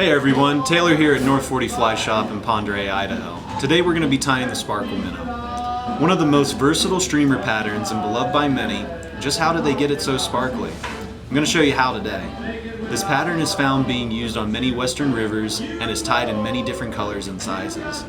Hey everyone, Taylor here at North 40 Fly Shop in Ponderay, Idaho. Today we're going to be tying the Sparkle Minnow. One of the most versatile streamer patterns and beloved by many. Just how did they get it so sparkly? I'm going to show you how today. This pattern is found being used on many western rivers and is tied in many different colors and sizes.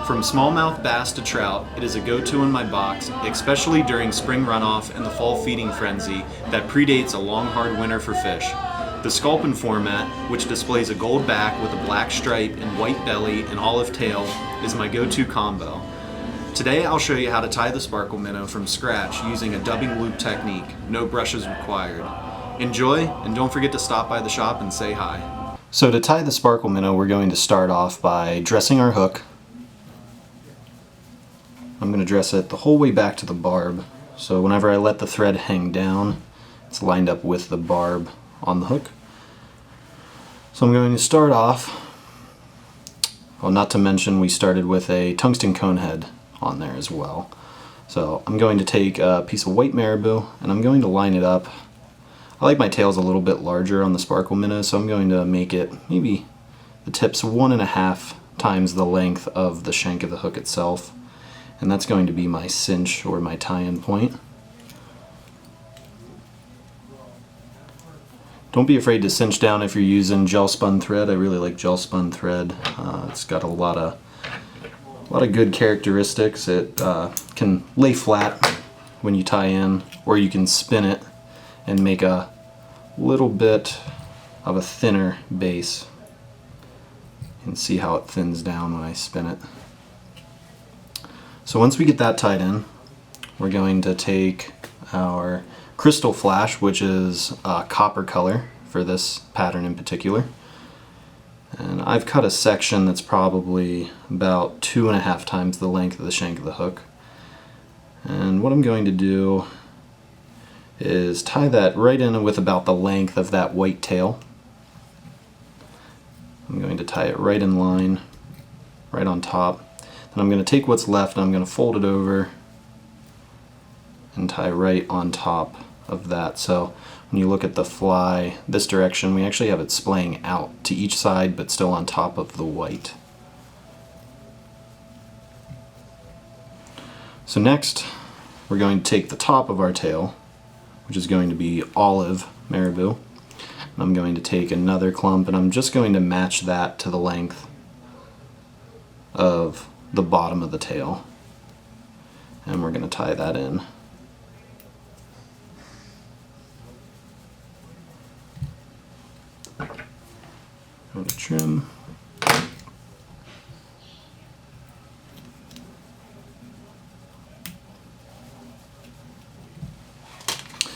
From smallmouth bass to trout, it is a go-to in my box, especially during spring runoff and the fall feeding frenzy that predates a long hard winter for fish. The Sculpin format, which displays a gold back with a black stripe and white belly and olive tail, is my go-to combo. Today I'll show you how to tie the Sparkle Minnow from scratch using a dubbing loop technique, no brushes required. Enjoy, and don't forget to stop by the shop and say hi. So to tie the Sparkle Minnow, we're going to start off by dressing our hook. I'm going to dress it the whole way back to the barb, so whenever I let the thread hang down, it's lined up with the barb on the hook. So I'm going to start off, well, not to mention we started with a tungsten conehead on there as well. So I'm going to take a piece of white marabou and I'm going to line it up. I like my tails a little bit larger on the Sparkle Minnow, so I'm going to make it maybe the tips 1.5 times the length of the shank of the hook itself. And that's going to be my cinch or my tie-in point. Don't be afraid to cinch down if you're using gel spun thread. I really like gel spun thread. It's got a lot of good characteristics. It can lay flat when you tie in, or you can spin it and make a little bit of a thinner base. You can see how it thins down when I spin it. So once we get that tied in, we're going to take our crystal flash, which is a copper color for this pattern in particular. And I've cut a section that's probably about 2.5 times the length of the shank of the hook. And what I'm going to do is tie that right in with about the length of that white tail. I'm going to tie it right in line, right on top. Then I'm going to take what's left and I'm going to fold it over and tie right on top of that. So when you look at the fly this direction, we actually have it splaying out to each side but still on top of the white. So next we're going to take the top of our tail, which is going to be olive marabou, and I'm going to take another clump and I'm just going to match that to the length of the bottom of the tail, and we're going to tie that in. Going to trim.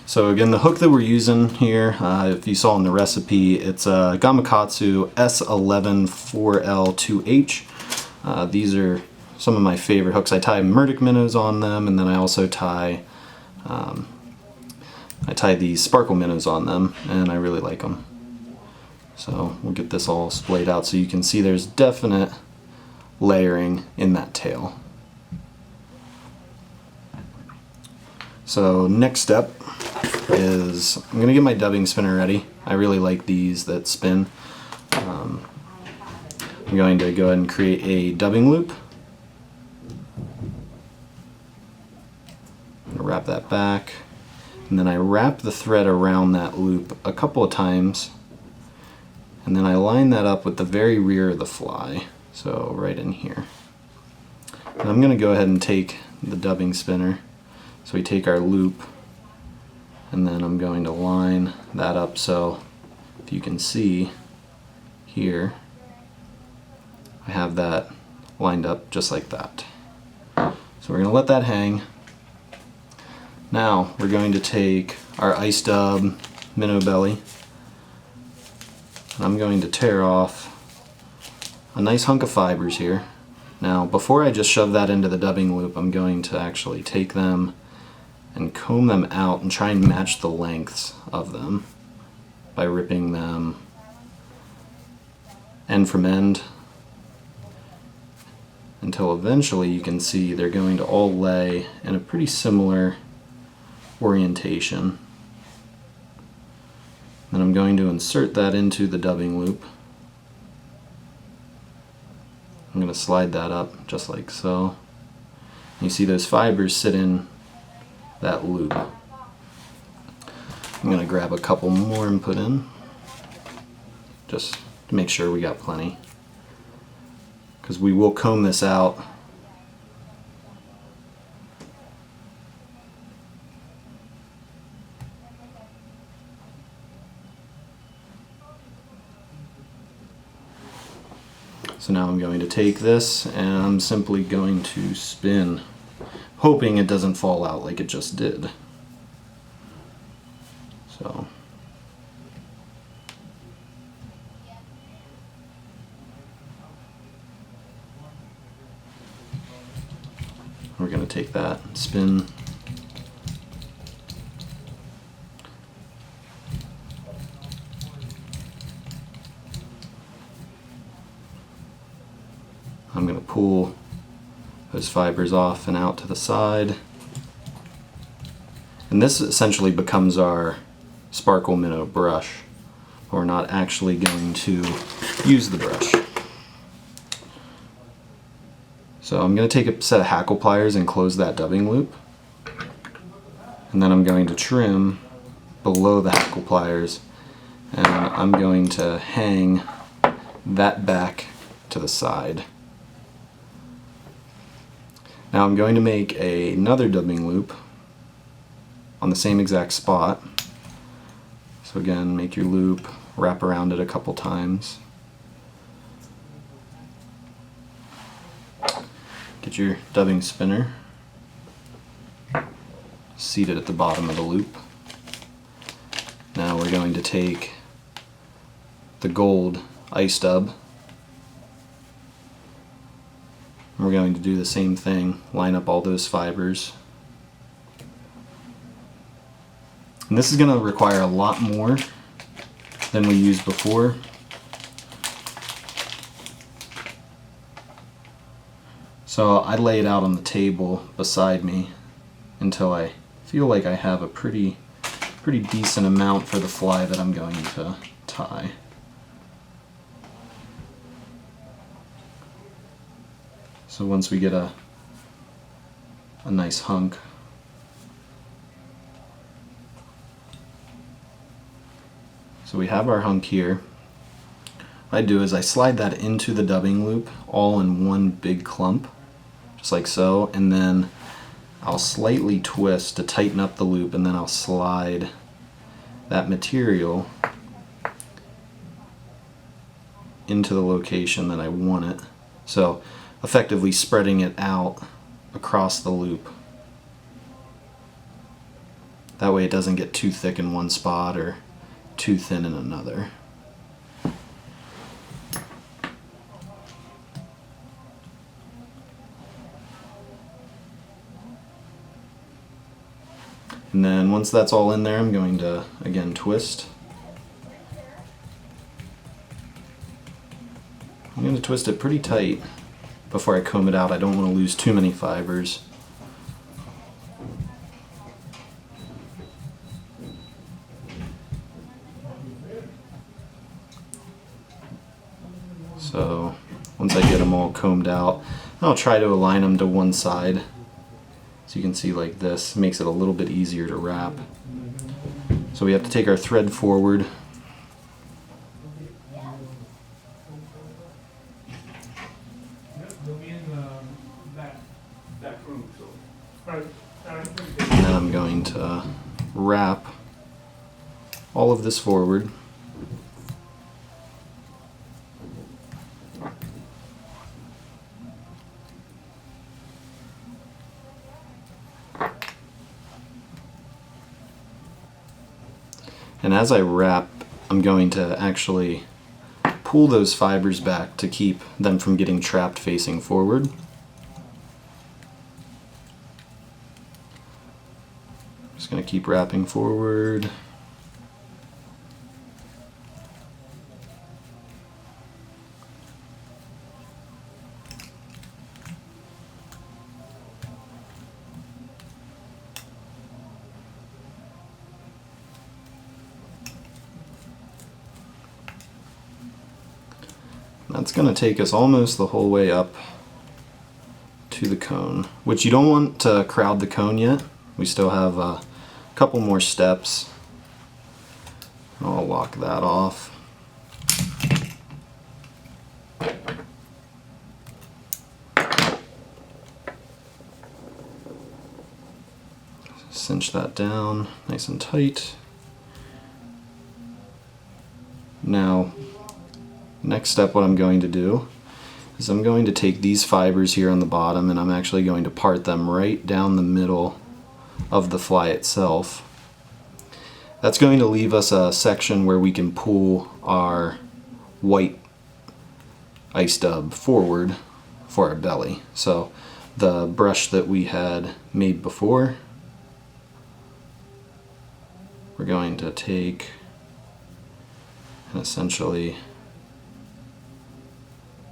So again, the hook that we're using here, if you saw in the recipe, it's a Gamakatsu S11 4L2H. These are some of my favorite hooks. I tie Murdic minnows on them, and then I also tie these Sparkle minnows on them, and I really like them. So we'll get this all splayed out so you can see there's definite layering in that tail. So next step is I'm going to get my dubbing spinner ready. I really like these that spin. I'm going to go ahead and create a dubbing loop. I'm going to wrap that back, and then I wrap the thread around that loop a couple of times, and then I line that up with the very rear of the fly, so right in here. And I'm going to go ahead and take the dubbing spinner. So we take our loop, and then I'm going to line that up so if you can see here, I have that lined up just like that. So we're going to let that hang. Now we're going to take our ice dub minnow belly, and I'm going to tear off a nice hunk of fibers here. Now before I just shove that into the dubbing loop, I'm going to actually take them and comb them out and try and match the lengths of them by ripping them end from end until eventually you can see they're going to all lay in a pretty similar orientation. Then I'm going to insert that into the dubbing loop. I'm going to slide that up just like so. You see those fibers sit in that loop. I'm going to grab a couple more and put in, just to make sure we got plenty, because we will comb this out. So now I'm going to take this and I'm simply going to spin, hoping it doesn't fall out like it just did. So we're going to take that, spin, I'm going to pull those fibers off and out to the side. And this essentially becomes our Sparkle Minnow brush. We're not actually going to use the brush. So I'm going to take a set of hackle pliers and close that dubbing loop. And then I'm going to trim below the hackle pliers, and I'm going to hang that back to the side. Now I'm going to make another dubbing loop on the same exact spot. So again, make your loop, wrap around it a couple times. Get your dubbing spinner, seat it at the bottom of the loop. Now we're going to take the gold ice dub. We're going to do the same thing, line up all those fibers. And this is going to require a lot more than we used before. So I lay it out on the table beside me until I feel like I have a pretty decent amount for the fly that I'm going to tie. So once we get a nice hunk, so we have our hunk here. What I do is I slide that into the dubbing loop all in one big clump, just like so, and then I'll slightly twist to tighten up the loop, and then I'll slide that material into the location that I want it. So effectively spreading it out across the loop. That way it doesn't get too thick in one spot or too thin in another. And then once that's all in there, I'm going to again twist. I'm going to twist it pretty tight before I comb it out. I don't want to lose too many fibers. So once I get them all combed out, I'll try to align them to one side. So you can see like this, makes it a little bit easier to wrap. So we have to take our thread forward. And then I'm going to wrap all of this forward. And as I wrap, I'm going to actually pull those fibers back to keep them from getting trapped facing forward. Just going to keep wrapping forward. That's going to take us almost the whole way up to the cone, which you don't want to crowd the cone yet. We still have a couple more steps. I'll lock that off. Cinch that down nice and tight. Now, next step, what I'm going to do is I'm going to take these fibers here on the bottom and I'm actually going to part them right down the middle of the fly itself. That's going to leave us a section where we can pull our white ice dub forward for our belly. So the brush that we had made before, we're going to take and essentially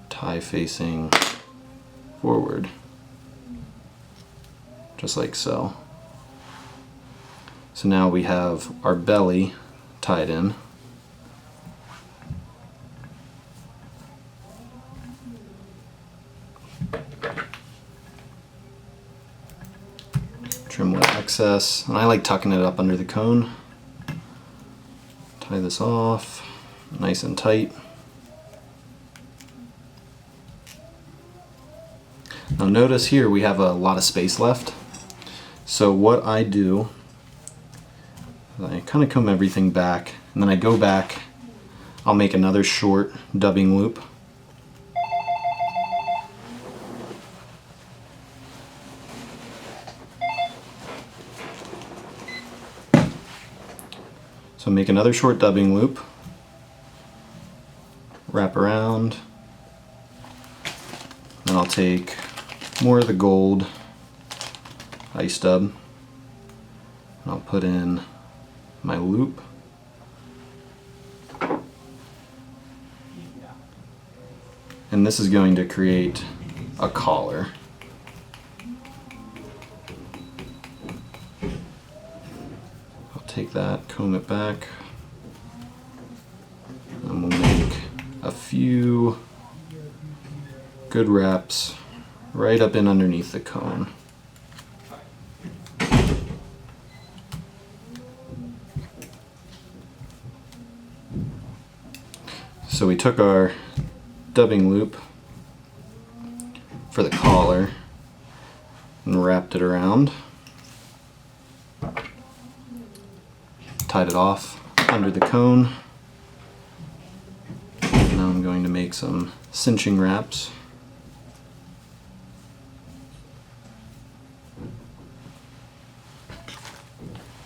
tie facing forward, just like so. So now we have our belly tied in. Trim what excess, and I like tucking it up under the cone. Tie this off nice and tight. Now notice here we have a lot of space left. So what I do is I kind of comb everything back, and then I go back, I'll make another short dubbing loop. So make another short dubbing loop, wrap around, and I'll take more of the gold ice dub, and I'll put in my loop. And this is going to create a collar. I'll take that, comb it back, and we'll make a few good wraps right up in underneath the cone. So we took our dubbing loop for the collar and wrapped it around, tied it off under the cone. Now I'm going to make some cinching wraps.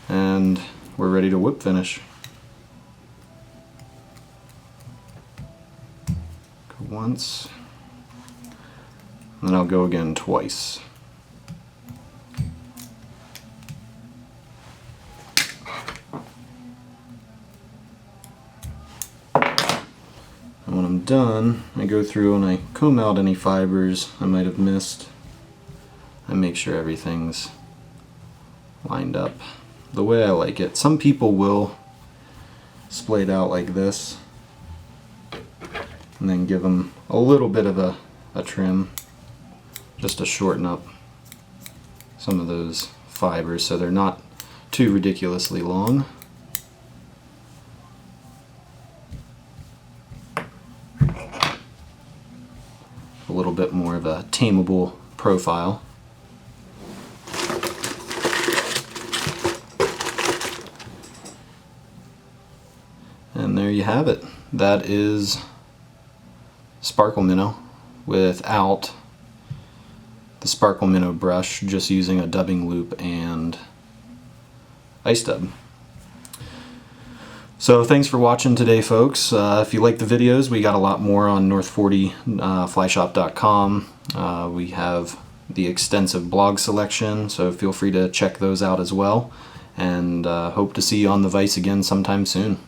And we're ready to whip finish. Go once, and then I'll go again twice. And when I'm done, I go through and I comb out any fibers I might have missed. I make sure everything's lined up the way I like it. Some people will splay it out like this and then give them a little bit of a trim just to shorten up some of those fibers so they're not too ridiculously long. A little bit more of a tameable profile. And there you have it. That is Sparkle Minnow without the Sparkle Minnow brush, just using a dubbing loop and ice dub. So thanks for watching today, folks. If you like the videos, we got a lot more on north40flyshop.com. We have the extensive blog selection, so feel free to check those out as well. And hope to see you on the vise again sometime soon.